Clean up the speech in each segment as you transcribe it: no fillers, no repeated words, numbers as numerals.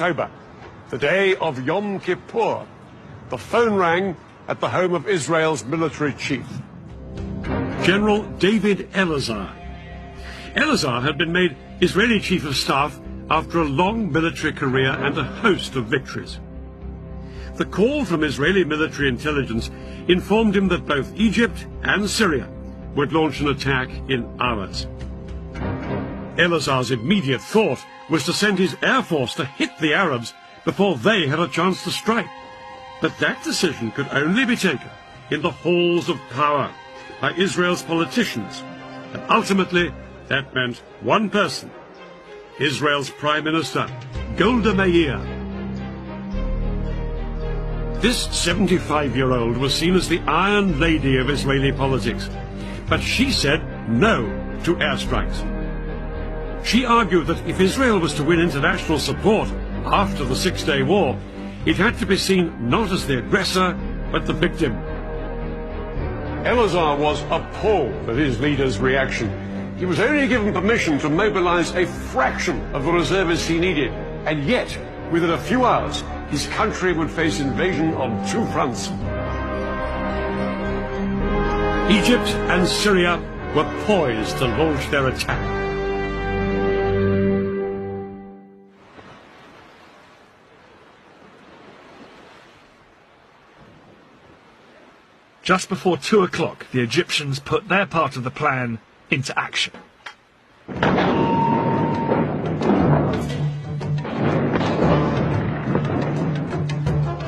October, the day of Yom Kippur, the phone rang at the home of Israel's military chief. General David Elazar. Elazar had been made Israeli Chief of Staff after a long military career and a host of victories. The call from Israeli military intelligence informed him that both Egypt and Syria would launch an attack in hours. Elazar's immediate thought was to send his air force to hit the Arabs before they had a chance to strike. But that decision could only be taken in the halls of power by Israel's politicians, and ultimately that meant one person, Israel's Prime Minister, Golda Meir. This 75-year-old was seen as the Iron Lady of Israeli politics, but she said no to airstrikes. She argued that if Israel was to win international support after the Six-Day War, it had to be seen not as the aggressor, but the victim. Elazar was appalled at his leader's reaction. He was only given permission to mobilize a fraction of the reservists he needed, and yet, within a few hours, his country would face invasion on two fronts. Egypt and Syria were poised to launch their attack. Just before 2 o'clock, the Egyptians put their part of the plan into action.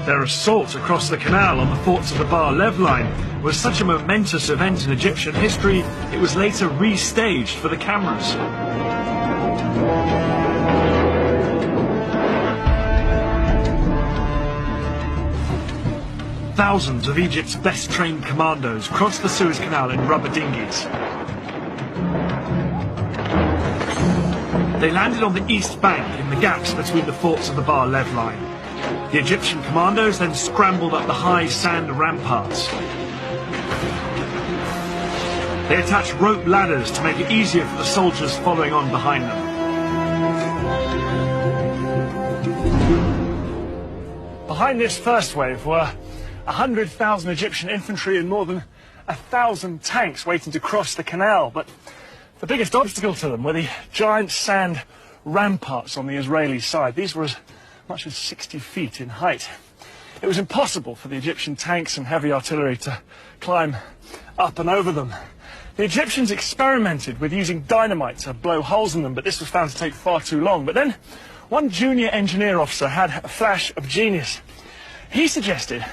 Their assault across the canal on the forts of the Bar-Lev line was such a momentous event in Egyptian history, it was later restaged for the cameras. Thousands of Egypt's best-trained commandos crossed the Suez Canal in rubber dinghies. They landed on the east bank in the gaps between the forts of the Bar-Lev line. The Egyptian commandos then scrambled up the high sand ramparts. They attached rope ladders to make it easier for the soldiers following on behind them. Behind this first wave were 100,000 Egyptian infantry and more than 1,000 tanks waiting to cross the canal. But the biggest obstacle to them were the giant sand ramparts on the Israeli side. These were as much as 60 feet in height. It was impossible for the Egyptian tanks and heavy artillery to climb up and over them. The Egyptians experimented with using dynamite to blow holes in them, but this was found to take far too long. But then one junior engineer officer had a flash of genius. He suggested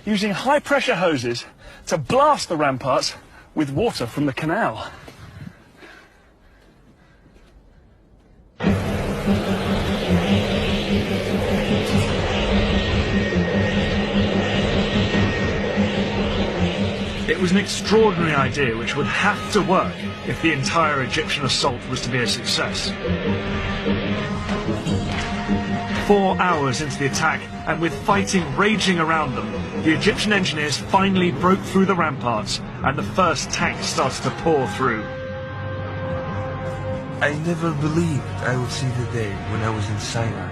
using high-pressure hoses to blast the ramparts with water from the canal. It was an extraordinary idea which would have to work if the entire Egyptian assault was to be a success. 4 hours into the attack, and with fighting raging around them, the Egyptian engineers finally broke through the ramparts, and the first tanks started to pour through. I never believed I would see the day when I was in Sinai.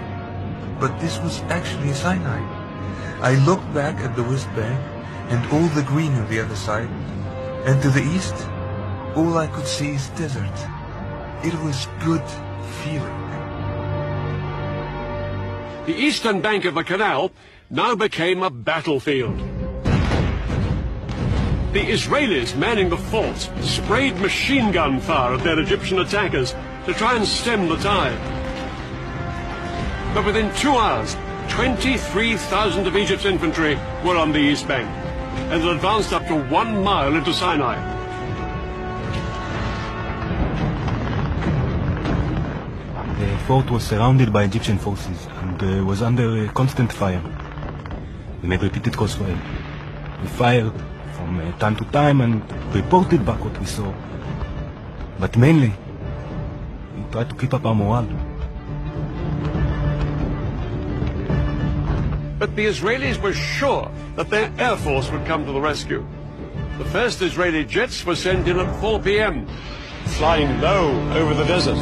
But this was actually Sinai. I looked back at the West Bank and all the green on the other side, and to the east, all I could see is desert. It was good feeling. The eastern bank of the canal now became a battlefield. The Israelis manning the forts sprayed machine gun fire at their Egyptian attackers to try and stem the tide. But within 2 hours, 23,000 of Egypt's infantry were on the east bank, and had advanced up to 1 mile into Sinai. The fort was surrounded by Egyptian forces and was under constant fire. We made repeated crossfire. We fired from time to time and reported back what we saw. But mainly, we tried to keep up our morale. But the Israelis were sure that their air force would come to the rescue. The first Israeli jets were sent in at 4 p.m., flying low over the desert.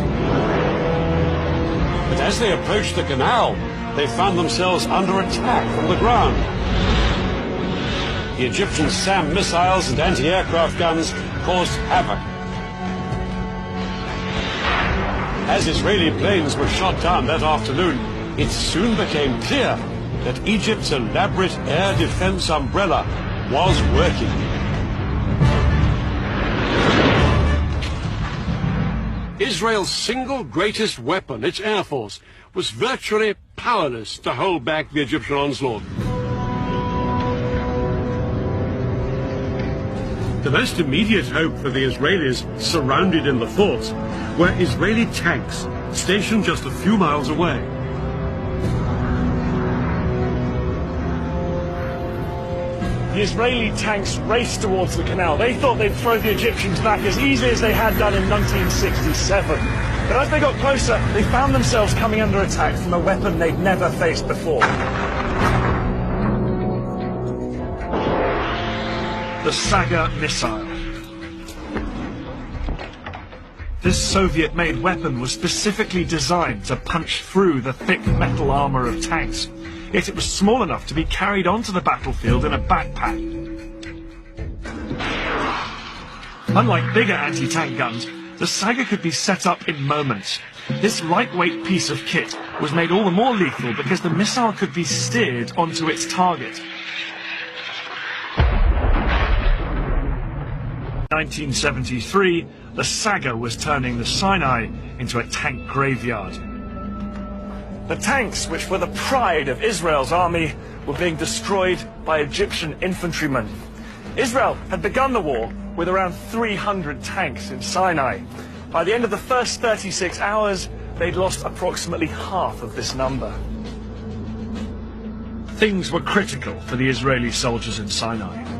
But as they approached the canal, they found themselves under attack from the ground. The Egyptian SAM missiles and anti-aircraft guns caused havoc. As Israeli planes were shot down that afternoon, it soon became clear that Egypt's elaborate air defense umbrella was working. Israel's single greatest weapon, its air force, was virtually powerless to hold back the Egyptian onslaught. The most immediate hope for the Israelis surrounded in the forts were Israeli tanks stationed just a few miles away. The Israeli tanks raced towards the canal. They thought they'd throw the Egyptians back as easily as they had done in 1967. But as they got closer, they found themselves coming under attack from a weapon they'd never faced before. The Saga missile. This Soviet-made weapon was specifically designed to punch through the thick metal armor of tanks. Yet it was small enough to be carried onto the battlefield in a backpack. Unlike bigger anti-tank guns, the Saga could be set up in moments. This lightweight piece of kit was made all the more lethal because the missile could be steered onto its target. 1973, the Saga was turning the Sinai into a tank graveyard. The tanks, which were the pride of Israel's army, were being destroyed by Egyptian infantrymen. Israel had begun the war with around 300 tanks in Sinai. By the end of the first 36 hours, they'd lost approximately half of this number. Things were critical for the Israeli soldiers in Sinai.